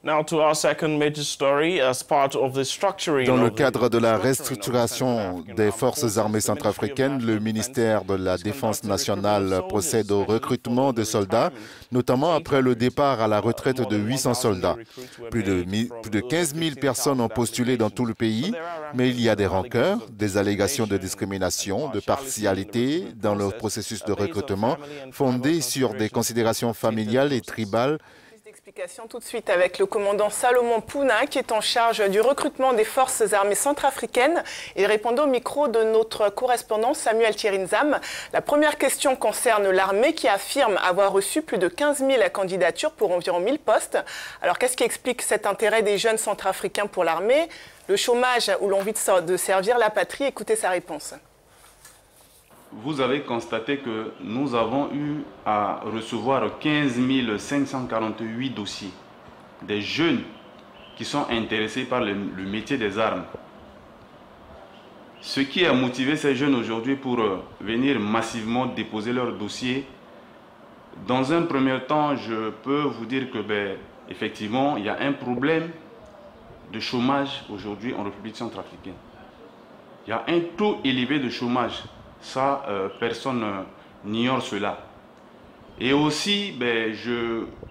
Now to our second major story, as part of the structuring. Dans le cadre de la restructuration des forces armées centrafricaines, le ministère de la Défense nationale procède au recrutement de soldats, notamment après le départ à la retraite de 800 soldats. Plus de 15 000 personnes ont postulé dans tout le pays, mais il y a des rancœurs, des allégations de discrimination, de partialité dans le processus de recrutement, fondées sur des considérations familiales et tribales. Explication tout de suite avec le commandant Salomon Pouna qui est en charge du recrutement des forces armées centrafricaines. Il répondait au micro de notre correspondant Samuel Thierinzam. La première question concerne l'armée qui affirme avoir reçu plus de 15 000 candidatures pour environ 1000 postes. Alors qu'est-ce qui explique cet intérêt des jeunes centrafricains pour l'armée? Le chômage ou l'envie de servir la patrie? Écoutez sa réponse. Vous avez constaté que nous avons eu à recevoir 15 548 dossiers des jeunes qui sont intéressés par le métier des armes. Ce qui a motivé ces jeunes aujourd'hui pour venir massivement déposer leurs dossiers, dans un premier temps, je peux vous dire que, effectivement, il y a un problème de chômage aujourd'hui en République centrafricaine. Il y a un taux élevé de chômage. Ça, personne n'ignore cela. Et aussi,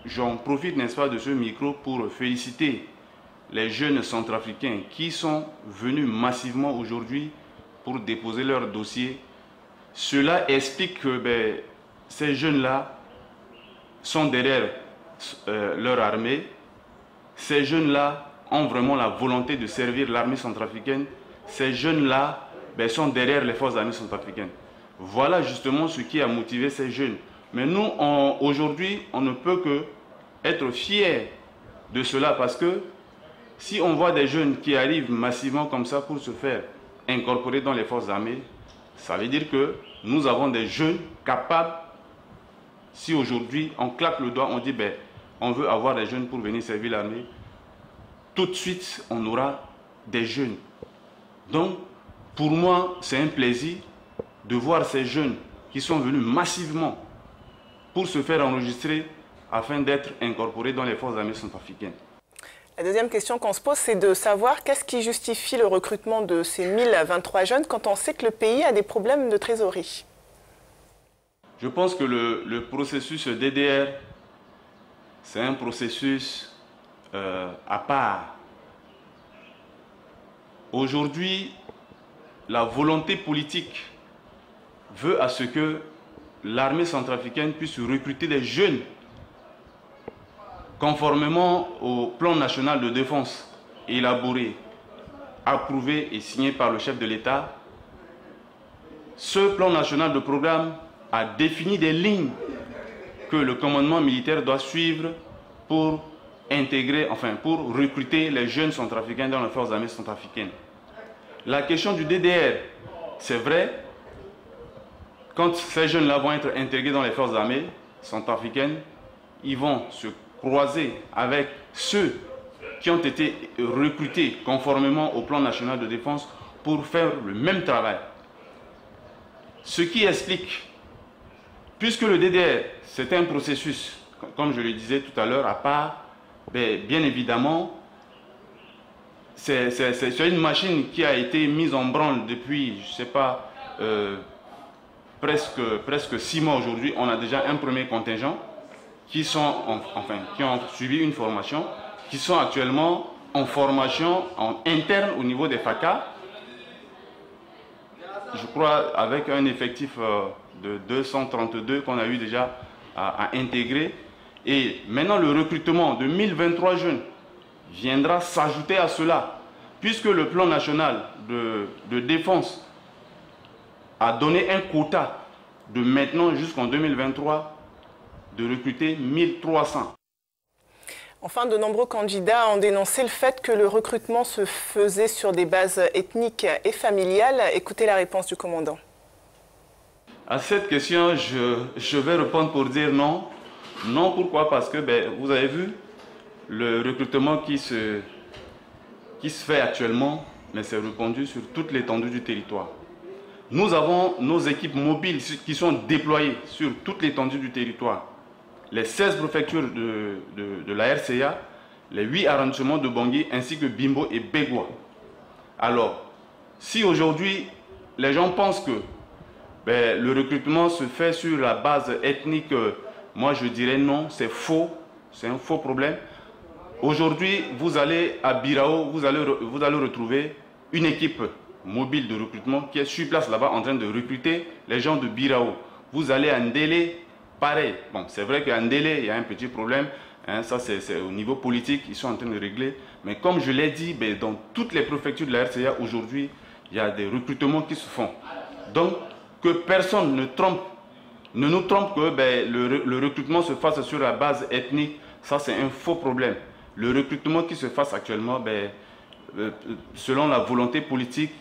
j'en profite, n'est-ce pas, de ce micro pour féliciter les jeunes centrafricains qui sont venus massivement aujourd'hui pour déposer leurs dossiers. Cela explique que ces jeunes-là sont derrière leur armée. Ces jeunes-là ont vraiment la volonté de servir l'armée centrafricaine. Ces jeunes-là sont derrière les forces armées centrafricaines. Voilà justement ce qui a motivé ces jeunes. Mais nous, aujourd'hui, on ne peut que être fiers de cela parce que si on voit des jeunes qui arrivent massivement comme ça pour se faire incorporer dans les forces armées, ça veut dire que nous avons des jeunes capables. Si aujourd'hui on claque le doigt, on dit on veut avoir des jeunes pour venir servir l'armée, tout de suite on aura des jeunes. Donc, pour moi, c'est un plaisir de voir ces jeunes qui sont venus massivement pour se faire enregistrer afin d'être incorporés dans les forces armées centrafricaines. La deuxième question qu'on se pose, c'est de savoir qu'est-ce qui justifie le recrutement de ces 1023 jeunes quand on sait que le pays a des problèmes de trésorerie. Je pense que le processus DDR, c'est un processus à part. Aujourd'hui, la volonté politique veut à ce que l'armée centrafricaine puisse recruter des jeunes conformément au plan national de défense élaboré, approuvé et signé par le chef de l'État. Ce plan national de programme a défini des lignes que le commandement militaire doit suivre pour intégrer, pour recruter les jeunes centrafricains dans les forces armées centrafricaines. La question du DDR, c'est vrai, quand ces jeunes-là vont être intégrés dans les forces armées centrafricaines, ils vont se croiser avec ceux qui ont été recrutés conformément au plan national de défense pour faire le même travail. Ce qui explique, puisque le DDR, c'est un processus, comme je le disais tout à l'heure, à part, bien évidemment, c'est une machine qui a été mise en branle depuis, je ne sais pas, presque 6 mois aujourd'hui. On a déjà un premier contingent qui ont suivi une formation, qui sont actuellement en formation interne au niveau des FACA. Je crois avec un effectif de 232 qu'on a eu déjà à intégrer. Et maintenant le recrutement de 1023 jeunes viendra s'ajouter à cela, puisque le plan national de défense a donné un quota de maintenant jusqu'en 2023 de recruter 1300. Enfin, de nombreux candidats ont dénoncé le fait que le recrutement se faisait sur des bases ethniques et familiales. Écoutez la réponse du commandant. À cette question, je vais répondre pour dire non. Non, pourquoi? Parce que vous avez vu le recrutement qui se fait actuellement, mais c'est répandu sur toute l'étendue du territoire. Nous avons nos équipes mobiles qui sont déployées sur toute l'étendue du territoire. Les 16 préfectures de la RCA les 8 arrondissements de Bangui ainsi que Bimbo et Begwa. Alors, si aujourd'hui les gens pensent que le recrutement se fait sur la base ethnique, moi je dirais non, c'est faux, c'est un faux problème. Aujourd'hui, vous allez à Birao, vous allez retrouver une équipe mobile de recrutement qui est sur place là-bas en train de recruter les gens de Birao. Vous allez à Ndélé, pareil. Bon, c'est vrai qu'à Ndélé, il y a un petit problème. Hein, ça, c'est au niveau politique, ils sont en train de régler. Mais comme je l'ai dit, dans toutes les préfectures de la RCA, aujourd'hui, il y a des recrutements qui se font. Donc, que personne ne nous trompe que le recrutement se fasse sur la base ethnique, ça, c'est un faux problème. Le recrutement qui se fasse actuellement, selon la volonté politique,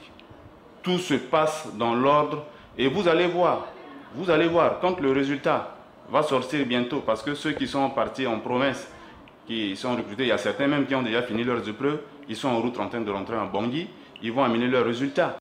tout se passe dans l'ordre. Et vous allez voir, quand le résultat va sortir bientôt, parce que ceux qui sont partis en province, qui sont recrutés, il y a certains même qui ont déjà fini leurs épreuves, ils sont en route en train de rentrer en Bangui, ils vont amener leurs résultats.